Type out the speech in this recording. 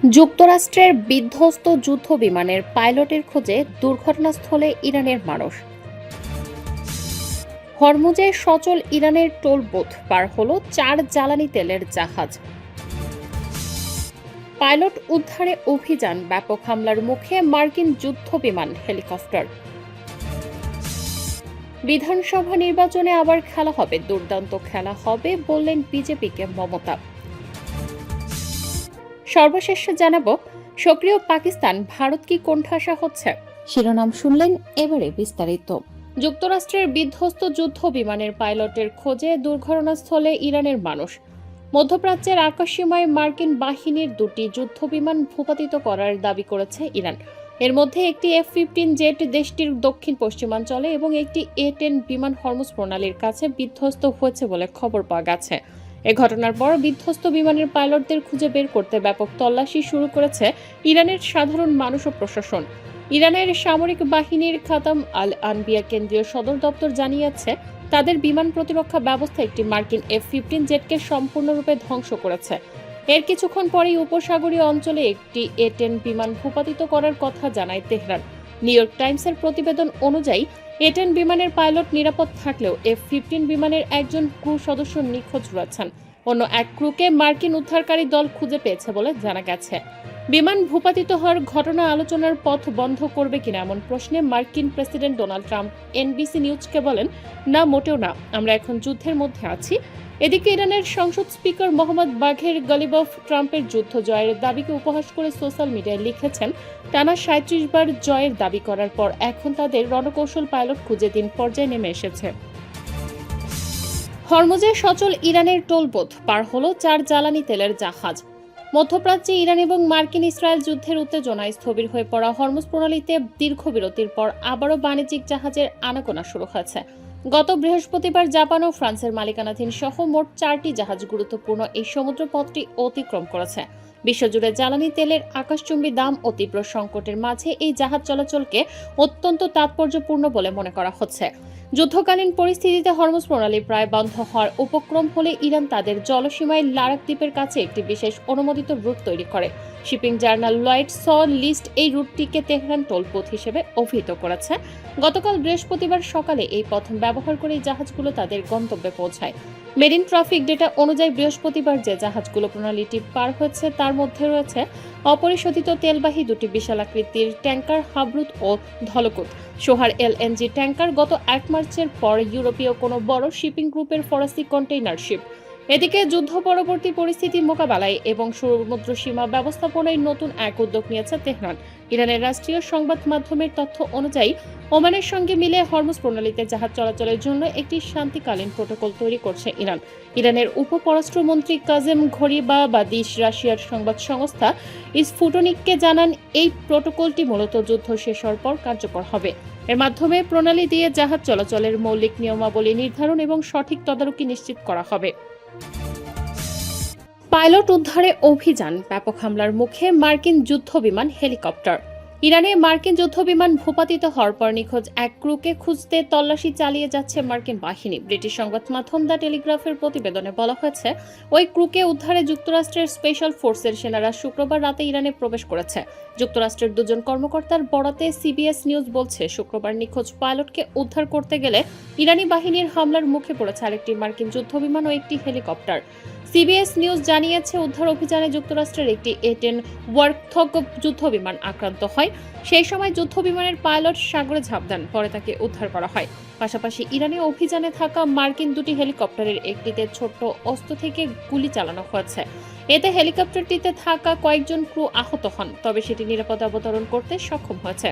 যুক্তরাষ্ট্রের বিধ্বস্ত যুদ্ধবিমানের পাইলটের খোঁজে দুর্ঘটনাস্থলে ইরানের মানুষ। হরমুজে সচল ইরানের টোল বুথ পার হলো 4 জ্বালানি তেলের জাহাজ। পাইলট উদ্ধারে অভিযান, ব্যাপক হামলার মুখে মার্কিন যুদ্ধবিমান, হেলিকপ্টার। বিধানসভা নির্বাচনে আবার খেলা হবে, দুর্দান্ত খেলা হবে বললেন বিজেপিকে মমতা। সর্বশেষ জানাবো, সক্রিয় পাকিস্তান, ভারত কি কোণঠাসা হচ্ছে? শিরোনাম শুনলেন, এবারে বিস্তারিত। যুক্তরাষ্ট্রের বিধ্বস্ত যুদ্ধ বিমানের পাইলটের খোঁজে দুর্ঘটনাস্থলে ইরানের মানুষ। মধ্যপ্রাচ্যের আকাশসীমায় মার্কিন বাহিনীর দুটি যুদ্ধবিমান ভূপাতিত করার দাবি করেছে ইরান। এর মধ্যে একটি F-15 জেট দেশটির দক্ষিণ পশ্চিমাঞ্চলে এবং একটি A-10 বিমান হরমুজ প্রণালীর কাছে বিধ্বস্ত হয়েছে বলে খবর পাওয়া গেছে। এ ঘটনার পর বিধ্বস্ত বিমানের পাইলটদের খুঁজে বের করতে ব্যাপক তল্লাশি শুরু করেছে ইরানের সাধারণ মানুষ ও প্রশাসন। ইরানের সামরিক বাহিনীর খাতাম আল আনবিয়া কেন্দ্রীয় সদর দপ্তর জানিয়েছে, তাদের বিমান প্রতিরক্ষা ব্যবস্থা একটি মার্কিন F-15 জেটকে সম্পূর্ণরূপে ধ্বংস করেছে। এর কিছুক্ষণ পরেই উপসাগরীয় অঞ্চলে একটি A-10 বিমান ভূপাতিত করার কথা জানায় তেহরান। নিউ ইয়র্ক টাইমসের প্রতিবেদন অনুযায়ী A-10 বিমানের পাইলট নিরাপদ থাকলেও F-15 বিমানের একজন ক্রু সদস্য নিখোঁজ রয়েছেন। অন্য এক ক্রুকে মার্কিন উদ্ধারকারী দল খুঁজে পেয়েছে বলে জানা গেছে। বিমান ভূপাতিত হওয়ার ঘটনা আলোচনার পথ বন্ধ করবে কিনা এমন প্রশ্নে মার্কিন প্রেসিডেন্ট ডোনাল্ড ট্রাম্প NBC নিউজকে বলেন, না, মোটেও না, আমরা এখন যুদ্ধের মধ্যে আছি। এদিকে ইরানের সংসদ স্পিকার মোহাম্মদ বাঘের গলিবফ ট্রাম্পের যুদ্ধ জয়ের দাবিকে উপহাস করে সোশ্যাল মিডিয়ায় লিখেছেন, টানা 37 বার জয়ের দাবি করার পর এখন তাদের রণকৌশল পাইলট খুঁজে দিন পর্যায়ে নেমে এসেছে। হরমুজে সচল ইরানের টোল বুথ পার হলো 4 জ্বালানি তেলের জাহাজ। মধ্যপ্রাচ্যে ইরান এবং মার্কিন ইসরায়েল যুদ্ধের উত্তেজনায় স্থবির হয়ে পড়া হরমুজ প্রণালীতে দীর্ঘ বিরতির পর আবারও বাণিজ্যিক জাহাজের আনাগোনা শুরু হয়েছে। গত বৃহস্পতিবার জাপান ও ফ্রান্সের মালিকানাধীন সহ মোট 4টি জাহাজ গুরুত্বপূর্ণ এই সমুদ্রপথটি অতিক্রম করেছে। বিশ্বজুড়ে জ্বালানি তেলের আকাশচুম্বী দাম ও তীব্র সংকটের মাঝে এই জাহাজ চলাচলকে অত্যন্ত তাৎপর্যপূর্ণ বলে মনে করা হচ্ছে। যুদ্ধকালীন পরিস্থিতিতে হরমুজ প্রণালী প্রায় বন্ধ হওয়ার উপক্রম হলে ইরান তাদের জলসীমায় লারাক দ্বীপের কাছে একটি বিশেষ অনুমোদিত রুট তৈরি করে। শিপিং জার্নাল লয়েড স লিস্ট এই রুটটিকে তেহরান টোল বুথ হিসেবে অভিহিত করেছে। গতকাল বৃহস্পতিবার সকালে এই পথ ব্যবহার করে এই জাহাজগুলো তাদের গন্তব্যে পৌঁছায়। মেরিন ট্রাফিক ডেটা অনুযায়ী বৃহস্পতিবার যে জাহাজগুলো প্রণালীটি পার হয়েছে তার মধ্যে রয়েছে অপরিশোধিত তেলবাহী দুটি বিশাল আকৃতির ট্যাঙ্কার হাবরুত ও ধলকুত, সোহার LNG ট্যাঙ্কার, গত 1 মার্চের পর ইউরোপীয় কোনো বড় শিপিং গ্রুপের ফরাসি কন্টেইনার শিপ। এদিকে যুদ্ধ পরবর্তী পরিস্থিতি মোকাবেলায় এবং সমুদ্র সীমা ব্যবস্থাপনায় নতুন এক উদ্যোগ নিয়েছে তেহরান। ইরানের রাষ্ট্রীয় সংবাদ মাধ্যমের তথ্য অনুযায়ী ওমানের সঙ্গে মিলে হরমুজ প্রণালীতে জাহাজ চলাচলের জন্য একটি শান্তিকালীন প্রটোকল তৈরি করছে ইরান। ইরানের উপপররাষ্ট্রমন্ত্রী কাজেম ঘরিবাবাদি রাশিয়ার সংবাদ সংস্থা স্পুটনিককে জানান, এই প্রটোকলটি মূলত যুদ্ধ শেষ হওয়ার পর কার্যকর হবে। এর মাধ্যমে প্রণালী দিয়ে জাহাজ চলাচলের মৌলিক নিয়মাবলী নির্ধারণ এবং সঠিক তদারকি নিশ্চিত করা হবে। পাইলট উদ্ধারে অভিযান, ব্যাপক হামলার মুখে মার্কিন যুদ্ধবিমান, হেলিকপ্টার। ইরানে মার্কিন যুদ্ধবিমান ভূপাতিত হওয়ার পর নিখোঁজ এক ক্রুকে খুঁজতে তল্লাশি চালিয়ে যাচ্ছে মার্কিন বাহিনী। ব্রিটিশ সংবাদ মাধ্যম দ্য টেলিগ্রাফের প্রতিবেদনে বলা হয়েছে, ওই ক্রুকে উদ্ধারে যুক্তরাষ্ট্রের স্পেশাল ফোর্সের সেনারা শুক্রবার রাতে ইরানে প্রবেশ করেছে। যুক্তরাষ্ট্রের দুজন কর্মকর্তার বরাতে CBS নিউজ বলছে, শুক্রবার নিখোঁজ পাইলটকে উদ্ধার করতে গেলে ইরানি বাহিনীর হামলার মুখে পড়েছে আরেকটি মার্কিন যুদ্ধবিমান ও একটি হেলিকপ্টার। CBS নিউজ জানিয়েছে, উদ্ধার অভিযানে যুক্তরাষ্ট্রের একটি A-10 ওয়ার্থগ যুদ্ধবিমান আক্রান্ত হয়। সেই সময় যুদ্ধবিমানের পাইলট সাগরে ঝাঁপ দেন, পরে তাকে উদ্ধার করা হয়। পাশাপাশি ইরানি অভিযানে থাকা মার্কিন দুটি হেলিকপ্টারের একটিতে ছোট্ট অস্ত্র থেকে গুলি চালানো হয়েছে। এতে হেলিকপ্টারটিতে থাকা কয়েকজন ক্রু আহত হন, তবে সেটি নিরাপদে অবতরণ করতে সক্ষম হয়েছে।